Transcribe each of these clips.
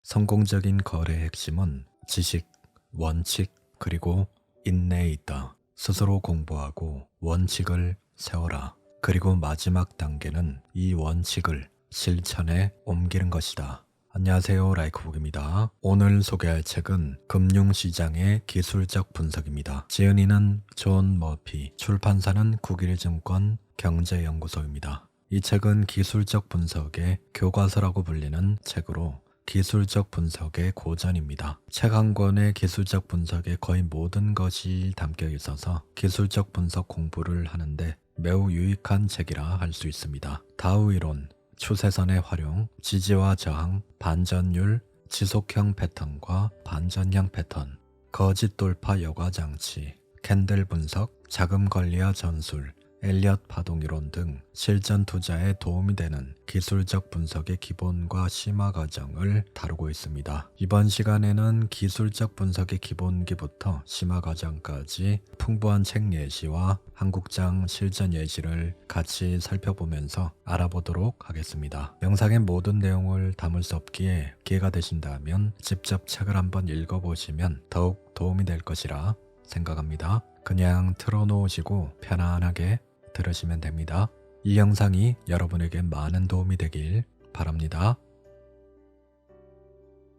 성공적인 거래의 핵심은 지식, 원칙, 그리고 인내에 있다. 스스로 공부하고 원칙을 세워라. 그리고 마지막 단계는 이 원칙을 실천에 옮기는 것이다. 안녕하세요, 라이크북입니다. 오늘 소개할 책은 금융시장의 기술적 분석입니다. 지은이는 존 머피, 출판사는 국일증권 경제연구소입니다. 이 책은 기술적 분석의 교과서라고 불리는 책으로 기술적 분석의 고전입니다. 책 한 권의 기술적 분석에 거의 모든 것이 담겨 있어서 기술적 분석 공부를 하는데 매우 유익한 책이라 할 수 있습니다. 다우 이론, 추세선의 활용, 지지와 저항, 반전율, 지속형 패턴과 반전형 패턴, 거짓 돌파 여과 장치, 캔들 분석, 자금 관리와 전술, 엘리엇 파동 이론 등 실전 투자에 도움이 되는 기술적 분석의 기본과 심화 과정을 다루고 있습니다. 이번 시간에는 기술적 분석의 기본기부터 심화 과정까지 풍부한 책 예시와 한국장 실전 예시를 같이 살펴보면서 알아보도록 하겠습니다. 영상의 모든 내용을 담을 수 없기에 기회가 되신다면 직접 책을 한번 읽어보시면 더욱 도움이 될 것이라 생각합니다. 그냥 틀어놓으시고 편안하게 들으시면 됩니다. 이 영상이 여러분에게 많은 도움이 되길 바랍니다.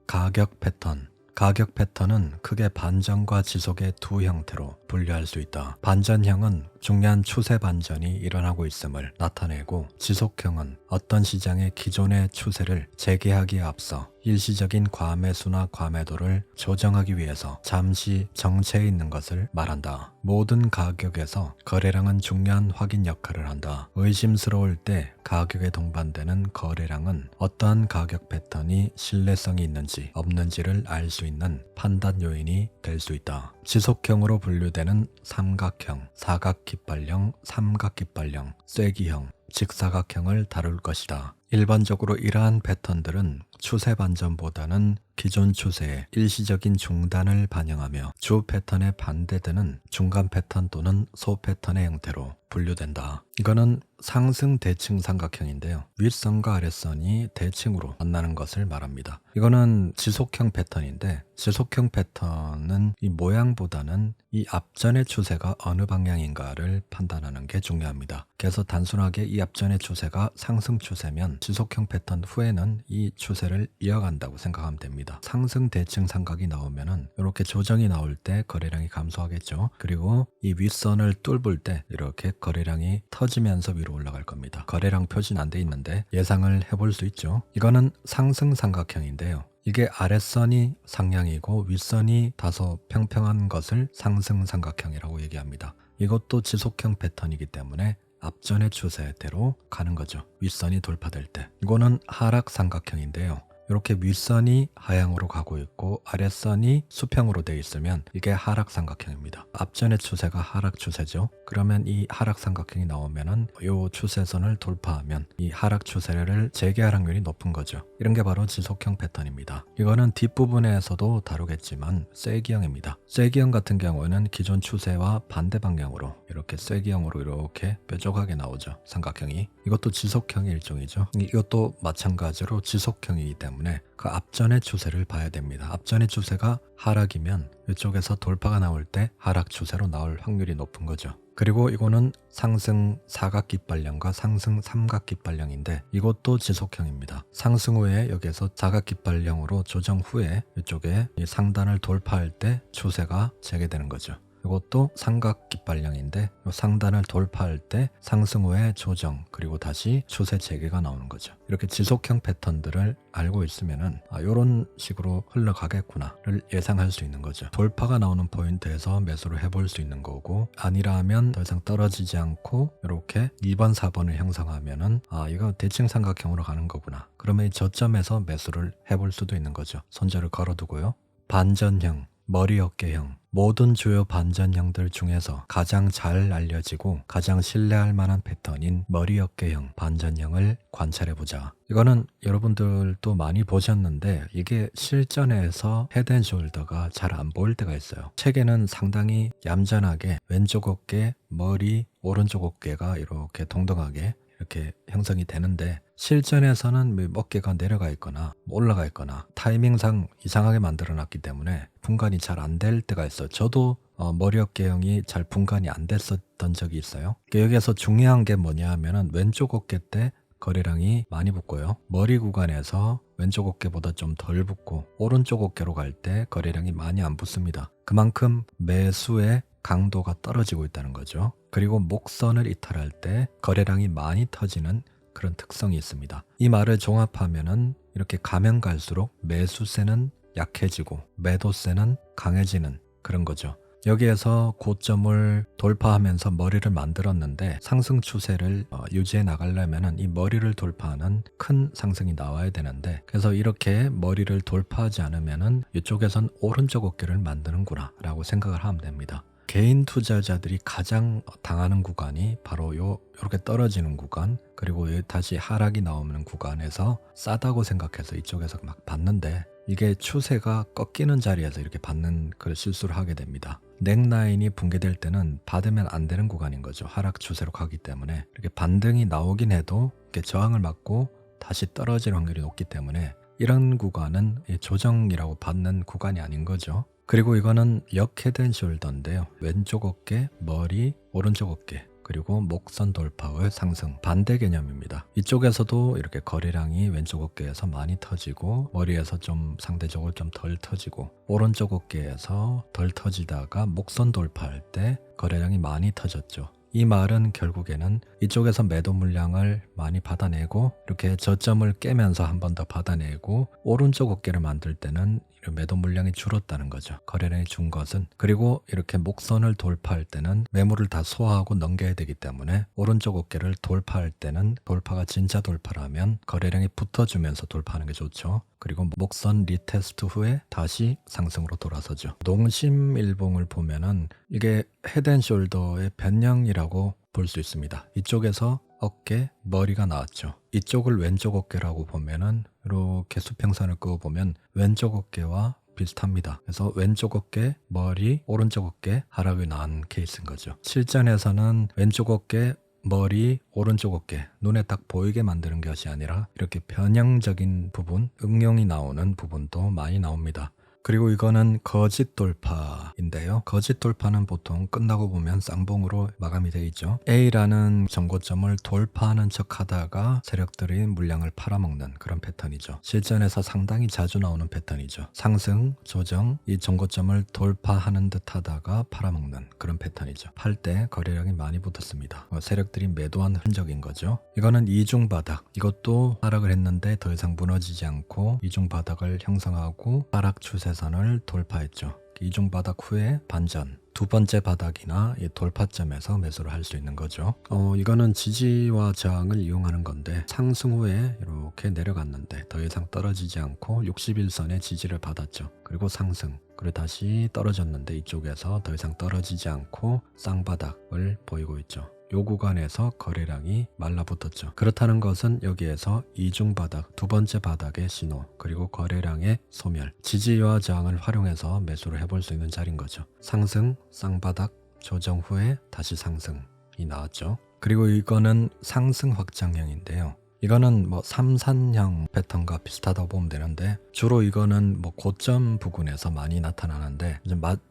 가격 패턴. 가격 패턴은 크게 반전과 지속의 두 형태로 분류할 수 있다. 반전형은 중요한 추세 반전이 일어나고 있음을 나타내고, 지속형은 어떤 시장의 기존의 추세를 재개하기에 앞서 일시적인 과매수나 과매도를 조정하기 위해서 잠시 정체해 있는 것을 말한다. 모든 가격에서 거래량은 중요한 확인 역할을 한다. 의심스러울 때 가격에 동반되는 거래량은 어떠한 가격 패턴이 신뢰성이 있는지 없는지를 알 수 있는 판단 요인이 될 수 있다. 지속형으로 분류되는 삼각형, 사각깃발형, 삼각깃발형, 쐐기형, 직사각형을 다룰 것이다. 일반적으로 이러한 패턴들은 추세 반전보다는 기존 추세의 일시적인 중단을 반영하며 주 패턴에 반대되는 중간 패턴 또는 소 패턴의 형태로 분류된다. 이거는 상승 대칭 삼각형인데요. 윗선과 아랫선이 대칭으로 만나는 것을 말합니다. 이거는 지속형 패턴인데, 지속형 패턴은 이 모양보다는 이 앞전의 추세가 어느 방향인가를 판단하는 게 중요합니다. 그래서 단순하게 이 앞전의 추세가 상승 추세면 지속형 패턴 후에는 이 추세를 이어간다고 생각하면 됩니다. 상승 대칭 삼각이 나오면은 이렇게 조정이 나올 때 거래량이 감소하겠죠. 그리고 이 윗선을 뚫을 때 이렇게 거래량이 터지면서 위로 올라갈 겁니다. 거래량 표시는 안 돼 있는데 예상을 해볼 수 있죠. 이거는 상승 삼각형인데요. 이게 아랫선이 상향이고 윗선이 다소 평평한 것을 상승 삼각형이라고 얘기합니다. 이것도 지속형 패턴이기 때문에 앞전의 추세대로 가는 거죠. 윗선이 돌파될 때. 이거는 하락 삼각형인데요. 이렇게 윗선이 하향으로 가고 있고 아랫선이 수평으로 되어 있으면 이게 하락 삼각형입니다. 앞전의 추세가 하락 추세죠. 그러면 이 하락 삼각형이 나오면은 이 추세선을 돌파하면 이 하락 추세를 재개할 확률이 높은 거죠. 이런 게 바로 지속형 패턴입니다. 이거는 뒷부분에서도 다루겠지만 쐐기형입니다. 쐐기형 같은 경우에는 기존 추세와 반대 방향으로 이렇게 쐐기형으로 이렇게 뾰족하게 나오죠. 삼각형이. 이것도 지속형의 일종이죠. 이것도 마찬가지로 지속형이기 때문에 그 앞전의 추세를 봐야 됩니다. 앞전의 추세가 하락이면 이쪽에서 돌파가 나올 때 하락 추세로 나올 확률이 높은 거죠. 그리고 이거는 상승 사각깃발령과 상승 삼각깃발령인데 이것도 지속형입니다. 상승 후에 여기서 사각깃발령으로 조정 후에 이쪽에 이 상단을 돌파할 때 추세가 재개되는 거죠. 이것도 삼각깃발령인데 상단을 돌파할 때 상승 후에 조정 그리고 다시 추세 재개가 나오는 거죠. 이렇게 지속형 패턴들을 알고 있으면은 이런 식으로 흘러가겠구나를 예상할 수 있는 거죠. 돌파가 나오는 포인트에서 매수를 해볼 수 있는 거고, 아니라 하면 더 이상 떨어지지 않고 이렇게 2번 4번을 형성하면은 이거 대칭 삼각형으로 가는 거구나. 그러면 이 저점에서 매수를 해볼 수도 있는 거죠. 손절을 걸어두고요. 반전형, 머리 어깨형, 모든 주요 반전형들 중에서 가장 잘 알려지고 가장 신뢰할 만한 패턴인 머리 어깨형 반전형을 관찰해보자. 이거는 여러분들도 많이 보셨는데 이게 실전에서 헤드앤숄더가 잘 안 보일 때가 있어요. 책에는 상당히 얌전하게 왼쪽 어깨, 머리, 오른쪽 어깨가 이렇게 동등하게 이렇게 형성이 되는데 실전에서는 어깨가 내려가 있거나 올라가 있거나 타이밍상 이상하게 만들어 놨기 때문에 분간이 잘 안 될 때가 있어요. 저도 머리 어깨형이 잘 분간이 안 됐었던 적이 있어요. 여기에서 중요한 게 뭐냐 하면은 왼쪽 어깨 때 거래량이 많이 붙고요. 머리 구간에서 왼쪽 어깨보다 좀 덜 붙고 오른쪽 어깨로 갈 때 거래량이 많이 안 붙습니다. 그만큼 매수의 강도가 떨어지고 있다는 거죠. 그리고 목선을 이탈할 때 거래량이 많이 터지는 그런 특성이 있습니다. 이 말을 종합하면은 이렇게 가면 갈수록 매수세는 약해지고 매도세는 강해지는 그런 거죠. 여기에서 고점을 돌파하면서 머리를 만들었는데 상승 추세를 유지해 나가려면 이 머리를 돌파하는 큰 상승이 나와야 되는데, 그래서 이렇게 머리를 돌파하지 않으면 이쪽에선 오른쪽 어깨를 만드는구나 라고 생각을 하면 됩니다. 개인 투자자들이 가장 당하는 구간이 바로 요렇게 떨어지는 구간, 그리고 다시 하락이 나오는 구간에서 싸다고 생각해서 이쪽에서 막 받는데, 이게 추세가 꺾이는 자리에서 이렇게 받는 그런 실수를 하게 됩니다. 넥라인이 붕괴될 때는 받으면 안 되는 구간인 거죠. 하락 추세로 가기 때문에 이렇게 반등이 나오긴 해도 이렇게 저항을 맞고 다시 떨어질 확률이 높기 때문에 이런 구간은 조정이라고 받는 구간이 아닌 거죠. 그리고 이거는 역헤드앤숄더인데요. 왼쪽 어깨, 머리, 오른쪽 어깨, 그리고 목선 돌파의 상승, 반대 개념입니다. 이쪽에서도 이렇게 거래량이 왼쪽 어깨에서 많이 터지고 머리에서 좀 상대적으로 좀 덜 터지고 오른쪽 어깨에서 덜 터지다가 목선 돌파할 때 거래량이 많이 터졌죠. 이 말은 결국에는 이쪽에서 매도 물량을 많이 받아내고 이렇게 저점을 깨면서 한 번 더 받아내고 오른쪽 어깨를 만들 때는 매도 물량이 줄었다는 거죠. 거래량이 준 것은. 그리고 이렇게 목선을 돌파할 때는 매물을 다 소화하고 넘겨야 되기 때문에 오른쪽 어깨를 돌파할 때는 돌파가 진짜 돌파라면 거래량이 붙어주면서 돌파하는 게 좋죠. 그리고 목선 리테스트 후에 다시 상승으로 돌아서죠. 농심일봉을 보면은 이게 헤드앤숄더의 변형이라고 볼 수 있습니다. 이쪽에서 어깨, 머리가 나왔죠. 이쪽을 왼쪽 어깨라고 보면은 이렇게 수평선을 그어보면 왼쪽 어깨와 비슷합니다. 그래서 왼쪽 어깨, 머리, 오른쪽 어깨 하락이 나온 케이스인 거죠. 실전에서는 왼쪽 어깨, 머리, 오른쪽 어깨 눈에 딱 보이게 만드는 것이 아니라 이렇게 변형적인 부분, 응용이 나오는 부분도 많이 나옵니다. 그리고 이거는 거짓 돌파인데요. 거짓 돌파는 보통 끝나고 보면 쌍봉으로 마감이 되어 있죠. A라는 정고점을 돌파하는 척 하다가 세력들이 물량을 팔아먹는 그런 패턴이죠. 실전에서 상당히 자주 나오는 패턴이죠. 상승, 조정, 이 정고점을 돌파하는 듯 하다가 팔아먹는 그런 패턴이죠. 팔 때 거래량이 많이 붙었습니다. 세력들이 매도한 흔적인 거죠. 이거는 이중바닥, 이것도 하락을 했는데 더 이상 무너지지 않고 이중바닥을 형성하고 하락 추세 선을 돌파했죠. 이중바닥 후에 반전, 두 번째 바닥이나 이 돌파점에서 매수를 할 수 있는 거죠. 이거는 지지와 저항을 이용하는 건데 상승 후에 이렇게 내려갔는데 더 이상 떨어지지 않고 61선의 지지를 받았죠. 그리고 상승, 그리고 다시 떨어졌는데 이쪽에서 더 이상 떨어지지 않고 쌍바닥을 보이고 있죠. 요 구간에서 거래량이 말라붙었죠. 그렇다는 것은 여기에서 이중바닥, 두 번째 바닥의 신호, 그리고 거래량의 소멸, 지지와 저항을 활용해서 매수를 해볼 수 있는 자리인 거죠. 상승, 쌍바닥, 조정 후에 다시 상승이 나왔죠. 그리고 이거는 상승 확장형인데요. 이거는 삼산형 패턴과 비슷하다고 보면 되는데 주로 이거는 고점 부근에서 많이 나타나는데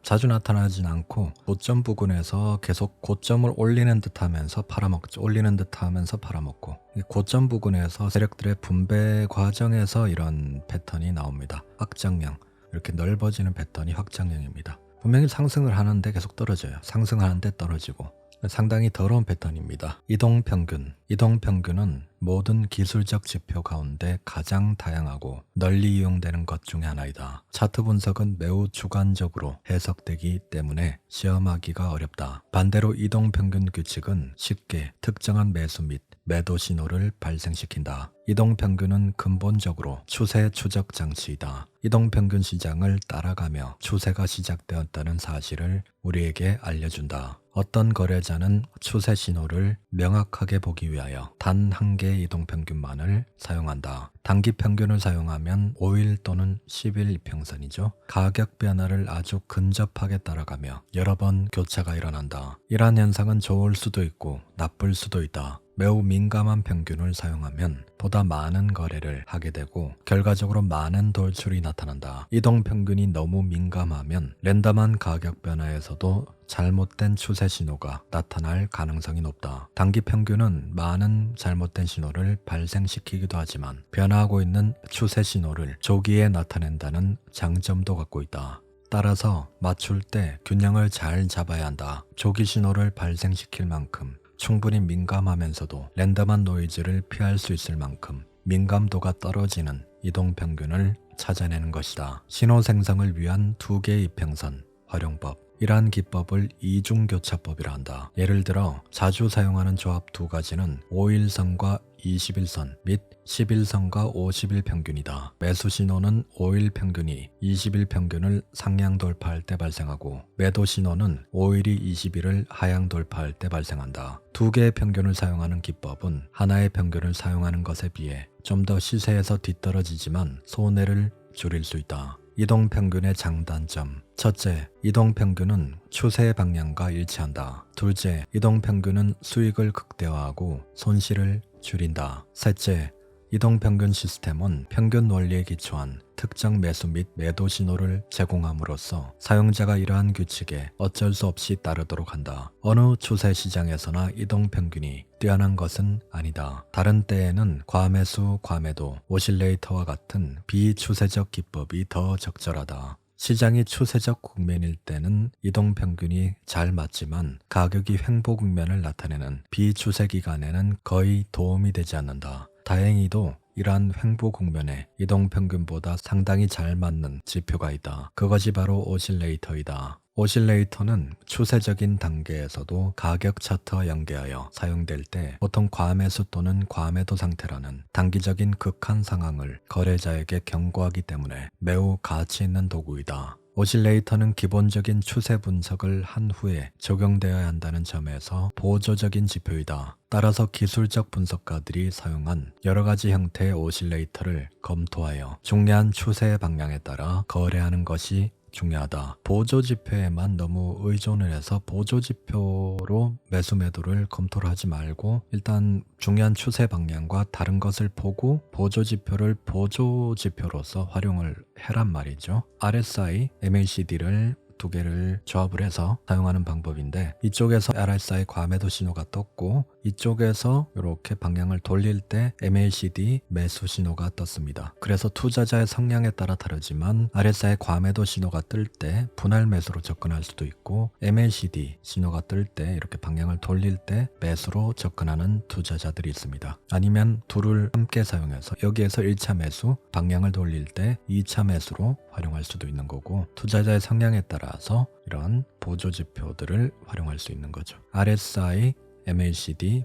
자주 나타나진 않고 고점 부근에서 계속 고점을 올리는 듯 하면서 팔아먹죠. 올리는 듯 하면서 팔아먹고 고점 부근에서 세력들의 분배 과정에서 이런 패턴이 나옵니다. 확장형, 이렇게 넓어지는 패턴이 확장형입니다. 분명히 상승을 하는데 계속 떨어져요. 상승하는데 떨어지고 상당히 더러운 패턴입니다. 이동평균은 모든 기술적 지표 가운데 가장 다양하고 널리 이용되는 것 중에 하나이다. 차트 분석은 매우 주관적으로 해석되기 때문에 시험하기가 어렵다. 반대로 이동평균 규칙은 쉽게 특정한 매수 및 매도 신호를 발생시킨다. 이동평균은 근본적으로 추세 추적 장치이다. 이동평균 시장을 따라가며 추세가 시작되었다는 사실을 우리에게 알려준다. 어떤 거래자는 추세 신호를 명확하게 보기 위하여 단 한 개의 이동평균만을 사용한다. 단기 평균을 사용하면 5일 또는 10일 이평선이죠. 가격 변화를 아주 근접하게 따라가며 여러 번 교차가 일어난다. 이러한 현상은 좋을 수도 있고 나쁠 수도 있다. 매우 민감한 평균을 사용하면 보다 많은 거래를 하게 되고 결과적으로 많은 돌출이 나타난다. 이동 평균이 너무 민감하면 랜덤한 가격 변화에서도 잘못된 추세 신호가 나타날 가능성이 높다. 단기 평균은 많은 잘못된 신호를 발생시키기도 하지만 변화하고 있는 추세 신호를 조기에 나타낸다는 장점도 갖고 있다. 따라서 맞출 때 균형을 잘 잡아야 한다. 조기 신호를 발생시킬 만큼 충분히 민감하면서도 랜덤한 노이즈를 피할 수 있을 만큼 민감도가 떨어지는 이동평균을 찾아내는 것이다. 신호 생성을 위한 두 개의 이평선 활용법. 이러한 기법을 이중교차법이라 한다. 예를 들어 자주 사용하는 조합 두 가지는 5일선과 20일선 및 10일선과 50일 평균이다. 매수 신호는 5일 평균이 20일 평균을 상향 돌파할 때 발생하고 매도 신호는 5일이 20일을 하향 돌파할 때 발생한다. 두 개의 평균을 사용하는 기법은 하나의 평균을 사용하는 것에 비해 좀 더 시세에서 뒤떨어지지만 손해를 줄일 수 있다. 이동평균의 장단점. 첫째, 이동평균은 추세 방향과 일치한다. 둘째, 이동평균은 수익을 극대화하고 손실을 줄인다. 셋째, 이동평균 시스템은 평균 원리에 기초한 특정 매수 및 매도 신호를 제공함으로써 사용자가 이러한 규칙에 어쩔 수 없이 따르도록 한다. 어느 추세 시장에서나 이동평균이 뛰어난 것은 아니다. 다른 때에는 과매수, 과매도, 오실레이터와 같은 비추세적 기법이 더 적절하다. 시장이 추세적 국면일 때는 이동평균이 잘 맞지만 가격이 횡보 국면을 나타내는 비추세 기간에는 거의 도움이 되지 않는다. 다행히도 이러한 횡보 국면에 이동평균보다 상당히 잘 맞는 지표가 있다. 그것이 바로 오실레이터이다. 오실레이터는 추세적인 단계에서도 가격 차트와 연계하여 사용될 때 보통 과매수 또는 과매도 상태라는 단기적인 극한 상황을 거래자에게 경고하기 때문에 매우 가치 있는 도구이다. 오실레이터는 기본적인 추세 분석을 한 후에 적용되어야 한다는 점에서 보조적인 지표이다. 따라서 기술적 분석가들이 사용한 여러 가지 형태의 오실레이터를 검토하여 중요한 추세 방향에 따라 거래하는 것이 중요하다. 보조지표에만 너무 의존을 해서 보조지표로 매수 매도를 검토를 하지 말고 일단 중요한 추세 방향과 다른 것을 보고 보조지표를 보조지표로서 활용을 해란 말이죠. RSI, MACD를 두 개를 조합을 해서 사용하는 방법인데 이쪽에서 RSI 과매도 신호가 떴고 이쪽에서 이렇게 방향을 돌릴 때 MACD 매수 신호가 떴습니다. 그래서 투자자의 성향에 따라 다르지만 RSI 과매도 신호가 뜰 때 분할 매수로 접근할 수도 있고 MACD 신호가 뜰 때 이렇게 방향을 돌릴 때 매수로 접근하는 투자자들이 있습니다. 아니면 둘을 함께 사용해서 여기에서 1차 매수, 방향을 돌릴 때 2차 매수로 활용할 수도 있는 거고 투자자의 성향에 따라서 이런 보조지표들을 활용할 수 있는 거죠. RSI, MACD,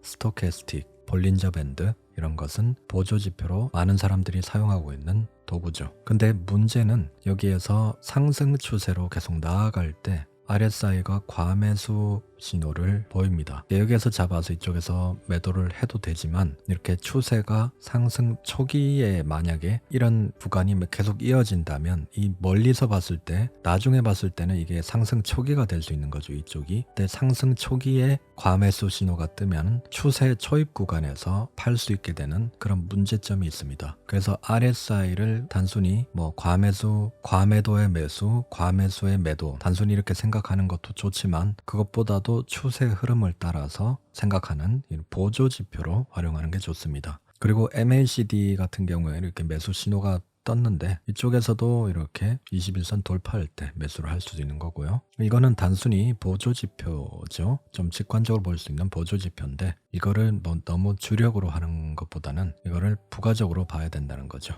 스토캐스틱, 볼린저 밴드 이런 것은 보조지표로 많은 사람들이 사용하고 있는 도구죠. 근데 문제는 여기에서 상승 추세로 계속 나아갈 때 RSI가 과매수 신호를 보입니다. 여기에서 잡아서 이쪽에서 매도를 해도 되지만 이렇게 추세가 상승 초기에 만약에 이런 구간이 계속 이어진다면 이 멀리서 봤을 때 나중에 봤을 때는 이게 상승 초기가 될 수 있는 거죠. 이쪽이. 근데 상승 초기에 과매수 신호가 뜨면 추세 초입 구간에서 팔 수 있게 되는 그런 문제점이 있습니다. 그래서 RSI를 단순히 과매수, 과매도의 매수, 과매수의 매도 단순히 이렇게 생각하는 것도 좋지만 그것보다도 추세 흐름을 따라서 생각하는 보조지표로 활용하는 게 좋습니다. 그리고 MACD 같은 경우에 이렇게 매수 신호가 떴는데 이쪽에서도 이렇게 21선 돌파할 때 매수를 할 수도 있는 거고요. 이거는 단순히 보조지표죠. 좀 직관적으로 볼 수 있는 보조지표인데 이거를 너무 주력으로 하는 것보다는 이거를 부가적으로 봐야 된다는 거죠.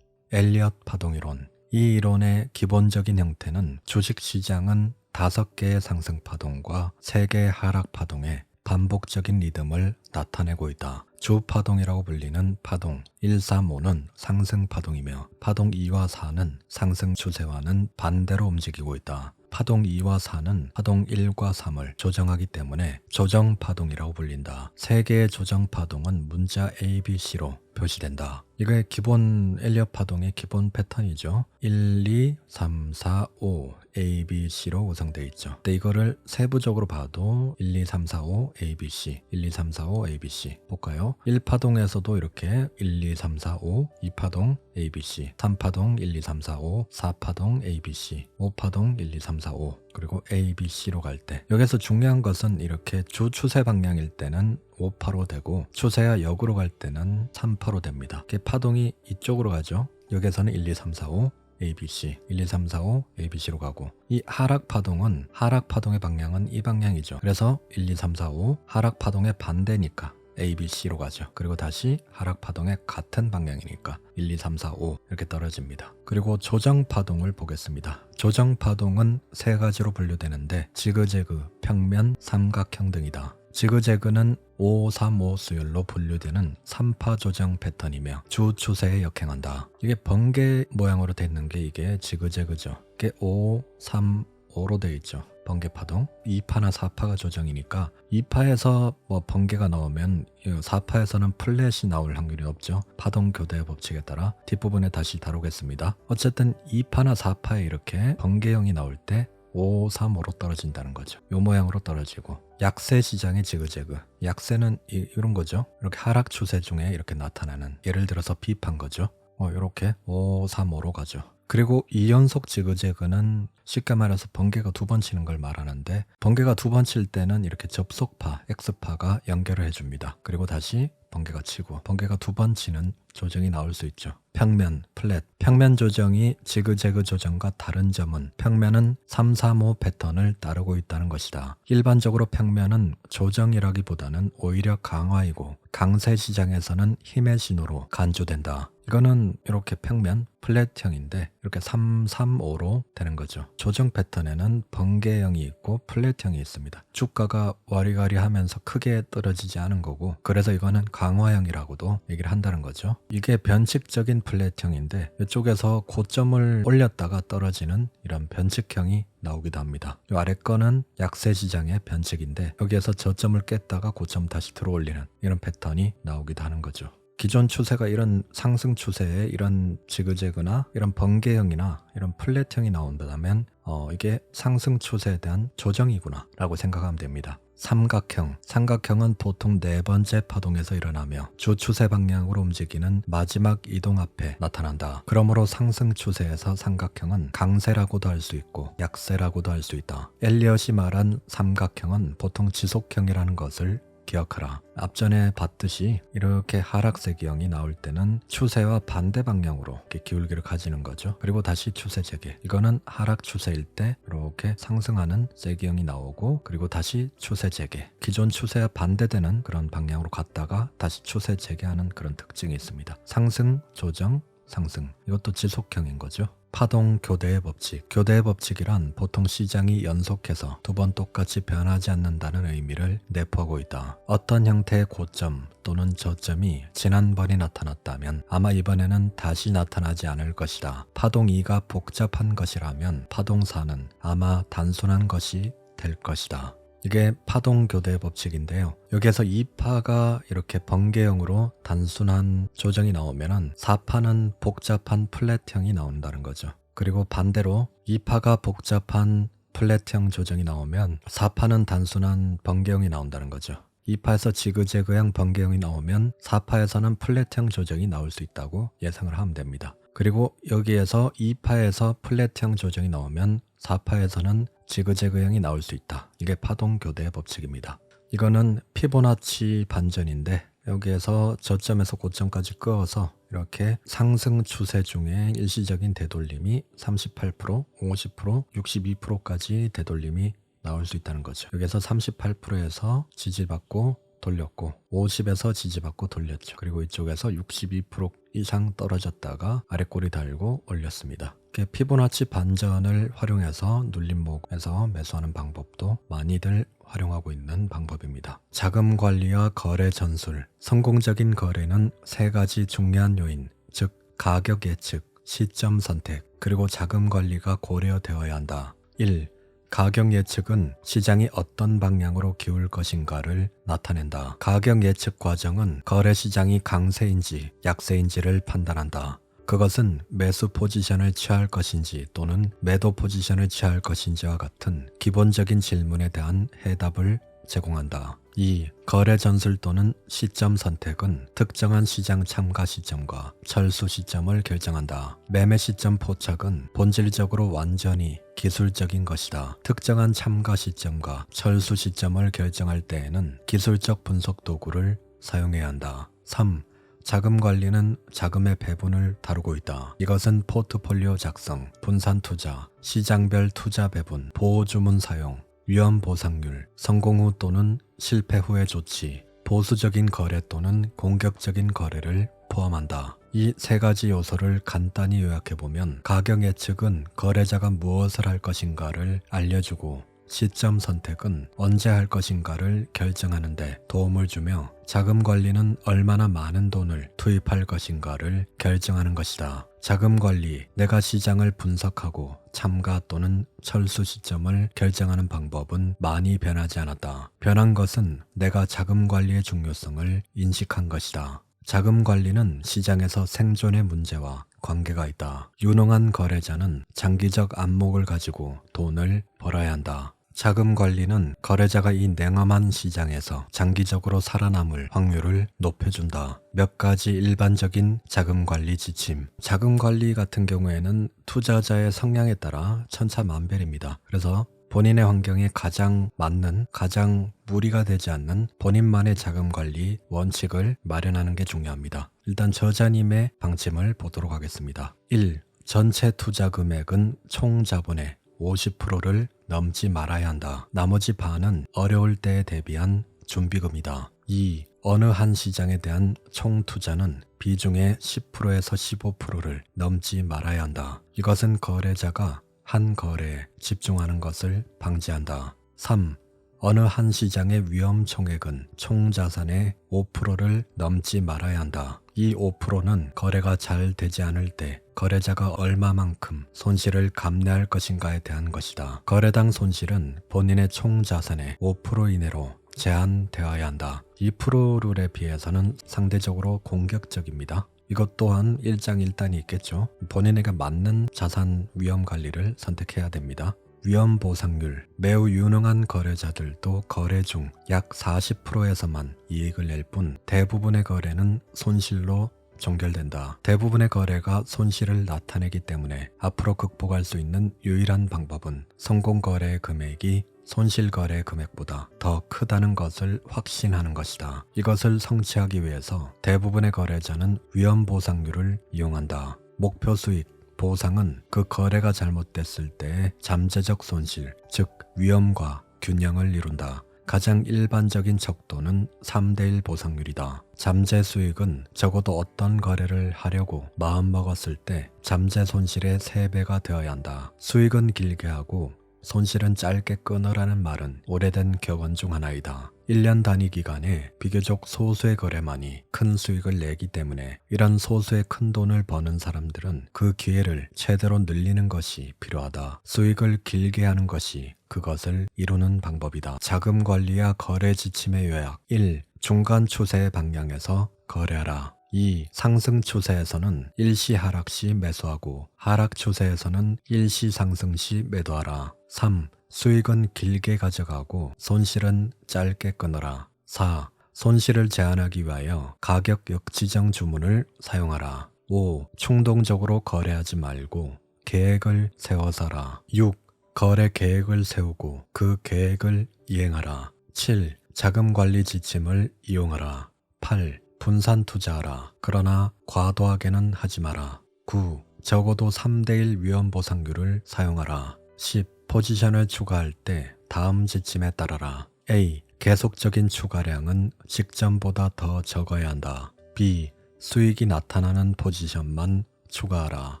엘리엇 파동이론. 이 이론의 기본적인 형태는 주식시장은 5개의 상승 파동과 3개의 하락 파동의 반복적인 리듬을 나타내고 있다. 주 파동이라고 불리는 파동 1, 3, 5는 상승 파동이며 파동 2와 4는 상승 추세와는 반대로 움직이고 있다. 파동 2와 4는 파동 1과 3을 조정하기 때문에 조정 파동이라고 불린다. 3개의 조정 파동은 문자 A, B, C로 표시된다. 이게 기본 엘리엇 파동의 기본 패턴이죠. 1, 2, 3, 4, 5 A, B, C로 구성되어 있죠. 근데 이거를 세부적으로 봐도 1, 2, 3, 4, 5 A, B, C 1, 2, 3, 4, 5 A, B, C 볼까요? 1파동에서도 이렇게 1, 2, 3, 4, 5 2파동 A, B, C 3파동 1, 2, 3, 4, 5 4파동 A, B, C 5파동 1, 2, 3, 4, 5 그리고 A, B, C로 갈 때 여기서 중요한 것은 이렇게 주 추세 방향일 때는 5파로 되고 추세가 역으로 갈 때는 3파로 됩니다. 파동이 이쪽으로 가죠. 여기서는 1, 2, 3, 4, 5 ABC 1, 2, 3, 4, 5 ABC로 가고 이 하락 파동의 방향은 이 방향이죠. 그래서 1, 2, 3, 4, 5 하락 파동의 반대니까 ABC로 가죠. 그리고 다시 하락 파동의 같은 방향이니까 1, 2, 3, 4, 5 이렇게 떨어집니다. 그리고 조정 파동을 보겠습니다. 조정 파동은 세 가지로 분류되는데 지그재그, 평면, 삼각형 등이다. 지그재그는 5, 3, 5 수열로 분류되는 3파 조정 패턴이며 주 추세에 역행한다. 이게 번개 모양으로 되어 있는 게 이게 지그재그죠. 이게 5, 3, 5로 되어 있죠. 번개 파동 2파나 4파가 조정이니까 2파에서 뭐 번개가 나오면 4파에서는 플랫이 나올 확률이 높죠. 파동 교대 법칙에 따라 뒷부분에 다시 다루겠습니다. 어쨌든 2파나 4파에 이렇게 번개형이 나올 때 5, 3, 5로 떨어진다는 거죠. 요 모양으로 떨어지고 약세 시장의 지그재그 약세는 이런 거죠. 이렇게 하락 추세 중에 이렇게 나타나는 예를 들어서 비판 거죠. 이렇게 5, 3, 5로 가죠. 그리고 2연속 지그재그는 쉽게 말해서 번개가 두 번 치는 걸 말하는데 번개가 두 번 칠 때는 이렇게 접속파, X파가 연결을 해줍니다. 그리고 다시 번개가 치고 번개가 두 번 치는 조정이 나올 수 있죠. 평면, 플랫. 평면 조정이 지그재그 조정과 다른 점은 평면은 3, 3, 5 패턴을 따르고 있다는 것이다. 일반적으로 평면은 조정이라기보다는 오히려 강화이고 강세 시장에서는 힘의 신호로 간주된다. 이거는 이렇게 평면, 플랫형인데 이렇게 3, 3, 5로 되는 거죠. 조정 패턴에는 번개형이 있고 플랫형이 있습니다. 주가가 와리가리 하면서 크게 떨어지지 않은 거고 그래서 이거는 강화형이라고도 얘기를 한다는 거죠. 이게 변칙적인 플랫형인데 이쪽에서 고점을 올렸다가 떨어지는 이런 변칙형이 나오기도 합니다. 이 아래 거는 약세 시장의 변칙인데 여기에서 저점을 깼다가 고점 다시 들어올리는 이런 패턴이 나오기도 하는 거죠. 기존 추세가 이런 상승 추세에 이런 지그재그나 이런 번개형이나 이런 플랫형이 나온다면 이게 상승 추세에 대한 조정이구나 라고 생각하면 됩니다. 삼각형은 보통 네 번째 파동에서 일어나며 주 추세 방향으로 움직이는 마지막 이동 앞에 나타난다. 그러므로 상승 추세에서 삼각형은 강세라고도 할 수 있고 약세라고도 할 수 있다. 엘리엇이 말한 삼각형은 보통 지속형이라는 것을 기억하라. 앞전에 봤듯이 이렇게 하락세기형이 나올 때는 추세와 반대 방향으로 이렇게 기울기를 가지는 거죠. 그리고 다시 추세 재개. 이거는 하락 추세일 때 이렇게 상승하는 세기형이 나오고 그리고 다시 추세 재개. 기존 추세와 반대되는 그런 방향으로 갔다가 다시 추세 재개하는 그런 특징이 있습니다. 상승, 조정, 상승. 이것도 지속형인 거죠. 파동 교대의 법칙. 교대의 법칙이란 보통 시장이 연속해서 두 번 똑같이 변하지 않는다는 의미를 내포하고 있다. 어떤 형태의 고점 또는 저점이 지난번에 나타났다면 아마 이번에는 다시 나타나지 않을 것이다. 파동 2가 복잡한 것이라면 파동 4는 아마 단순한 것이 될 것이다. 이게 파동 교대 법칙인데요. 여기에서 2파가 이렇게 번개형으로 단순한 조정이 나오면은 4파는 복잡한 플랫형이 나온다는 거죠. 그리고 반대로 2파가 복잡한 플랫형 조정이 나오면 4파는 단순한 번개형이 나온다는 거죠. 2파에서 지그재그형 번개형이 나오면 4파에서는 플랫형 조정이 나올 수 있다고 예상을 하면 됩니다. 그리고 여기에서 2파에서 플랫형 조정이 나오면 4파에서는 지그재그형이 나올 수 있다. 이게 파동 교대 법칙입니다. 이거는 피보나치 반전인데 여기에서 저점에서 고점까지 끄어서 이렇게 상승 추세 중에 일시적인 되돌림이 38%, 50%, 62%까지 되돌림이 나올 수 있다는 거죠. 여기서 38%에서 지지받고 돌렸고 50에서 지지받고 돌렸죠. 그리고 이쪽에서 62% 이상 떨어졌다가 아래 꼬리 달고 올렸습니다. 피보나치 반전을 활용해서 눌림목에서 매수하는 방법도 많이들 활용하고 있는 방법입니다. 자금 관리와 거래 전술. 성공적인 거래는 세 가지 중요한 요인, 즉 가격 예측, 시점 선택, 그리고 자금 관리가 고려되어야 한다. 1. 가격 예측은 시장이 어떤 방향으로 기울 것인가를 나타낸다. 가격 예측 과정은 거래 시장이 강세인지 약세인지를 판단한다. 그것은 매수 포지션을 취할 것인지 또는 매도 포지션을 취할 것인지와 같은 기본적인 질문에 대한 해답을 제공한다. 2. 거래 전술 또는 시점 선택은 특정한 시장 참가 시점과 철수 시점을 결정한다. 매매 시점 포착은 본질적으로 완전히 기술적인 것이다. 특정한 참가 시점과 철수 시점을 결정할 때에는 기술적 분석 도구를 사용해야 한다. 3. 자금 관리는 자금의 배분을 다루고 있다. 이것은 포트폴리오 작성, 분산 투자, 시장별 투자 배분, 보호 주문 사용, 위험 보상률, 성공 후 또는 실패 후의 조치, 보수적인 거래 또는 공격적인 거래를 포함한다. 이 세 가지 요소를 간단히 요약해보면 가격 예측은 거래자가 무엇을 할 것인가를 알려주고 시점 선택은 언제 할 것인가를 결정하는 데 도움을 주며 자금 관리는 얼마나 많은 돈을 투입할 것인가를 결정하는 것이다. 자금 관리, 내가 시장을 분석하고 참가 또는 철수 시점을 결정하는 방법은 많이 변하지 않았다. 변한 것은 내가 자금 관리의 중요성을 인식한 것이다. 자금 관리는 시장에서 생존의 문제와 관계가 있다. 유능한 거래자는 장기적 안목을 가지고 돈을 벌어야 한다. 자금 관리는 거래자가 이 냉엄한 시장에서 장기적으로 살아남을 확률을 높여준다. 몇 가지 일반적인 자금 관리 지침. 자금 관리 같은 경우에는 투자자의 성향에 따라 천차만별입니다. 그래서 본인의 환경에 가장 맞는, 가장 무리가 되지 않는 본인만의 자금 관리 원칙을 마련하는 게 중요합니다. 일단 저자님의 방침을 보도록 하겠습니다. 1. 전체 투자 금액은 총 자본의 50%를 넘지 말아야 한다. 나머지 반은 어려울 때에 대비한 준비금이다. 2. 어느 한 시장에 대한 총 투자는 비중의 10%에서 15%를 넘지 말아야 한다. 이것은 거래자가 한 거래에 집중하는 것을 방지한다. 3. 어느 한 시장의 위험 총액은 총 자산의 5%를 넘지 말아야 한다. 이 5%는 거래가 잘 되지 않을 때 거래자가 얼마만큼 손실을 감내할 것인가에 대한 것이다. 거래당 손실은 본인의 총 자산의 5% 이내로 제한되어야 한다. 2% 룰에 비해서는 상대적으로 공격적입니다. 이것 또한 일장일단이 있겠죠. 본인에게 맞는 자산 위험 관리를 선택해야 됩니다. 위험 보상률. 매우 유능한 거래자들도 거래 중 약 40%에서만 이익을 낼 뿐 대부분의 거래는 손실로 종결된다. 대부분의 거래가 손실을 나타내기 때문에 앞으로 극복할 수 있는 유일한 방법은 성공 거래의 금액이 손실 거래 금액보다 더 크다는 것을 확신하는 것이다. 이것을 성취하기 위해서 대부분의 거래자는 위험 보상률을 이용한다. 목표 수익 보상은 그 거래가 잘못됐을 때의 잠재적 손실, 즉 위험과 균형을 이룬다. 가장 일반적인 척도는 3대1 보상률이다. 잠재 수익은 적어도 어떤 거래를 하려고 마음먹었을 때 잠재 손실의 3배가 되어야 한다. 수익은 길게 하고 손실은 짧게 끊으라는 말은 오래된 격언 중 하나이다. 1년 단위 기간에 비교적 소수의 거래만이 큰 수익을 내기 때문에 이런 소수의 큰 돈을 버는 사람들은 그 기회를 최대로 늘리는 것이 필요하다. 수익을 길게 하는 것이 그것을 이루는 방법이다. 자금 관리와 거래 지침의 요약. 1. 중간 추세의 방향에서 거래하라. 2. 상승 추세에서는 일시 하락 시 매수하고 하락 추세에서는 일시 상승 시 매도하라. 3. 수익은 길게 가져가고 손실은 짧게 끊어라. 4. 손실을 제한하기 위하여 가격 역지정 주문을 사용하라. 5. 충동적으로 거래하지 말고 계획을 세워서라. 6. 거래 계획을 세우고 그 계획을 이행하라. 7. 자금 관리 지침을 이용하라. 8. 분산 투자하라. 그러나 과도하게는 하지 마라. 9. 적어도 3대1 위험 보상률을 사용하라. 10. 포지션을 추가할 때 다음 지침에 따라라. A. 계속적인 추가량은 직전보다 더 적어야 한다. B. 수익이 나타나는 포지션만 추가하라.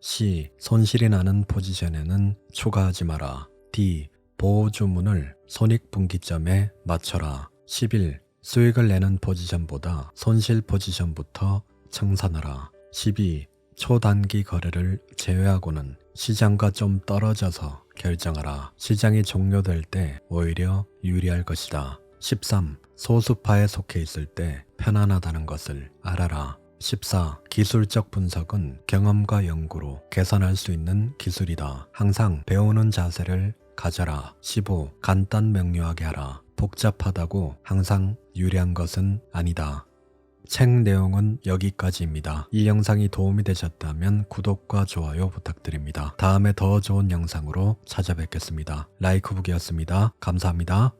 C. 손실이 나는 포지션에는 추가하지 마라. D. 보호 주문을 손익분기점에 맞춰라. 11. 수익을 내는 포지션보다 손실 포지션부터 청산하라. 12. 초단기 거래를 제외하고는 시장과 좀 떨어져서 결정하라. 시장이 종료될 때 오히려 유리할 것이다. 13. 소수파에 속해 있을 때 편안하다는 것을 알아라. 14. 기술적 분석은 경험과 연구로 개선할 수 있는 기술이다. 항상 배우는 자세를 가져라. 15. 간단 명료하게 하라. 복잡하다고 항상 유리한 것은 아니다. 책 내용은 여기까지입니다. 이 영상이 도움이 되셨다면 구독과 좋아요 부탁드립니다. 다음에 더 좋은 영상으로 찾아뵙겠습니다. 라이크북이었습니다. 감사합니다.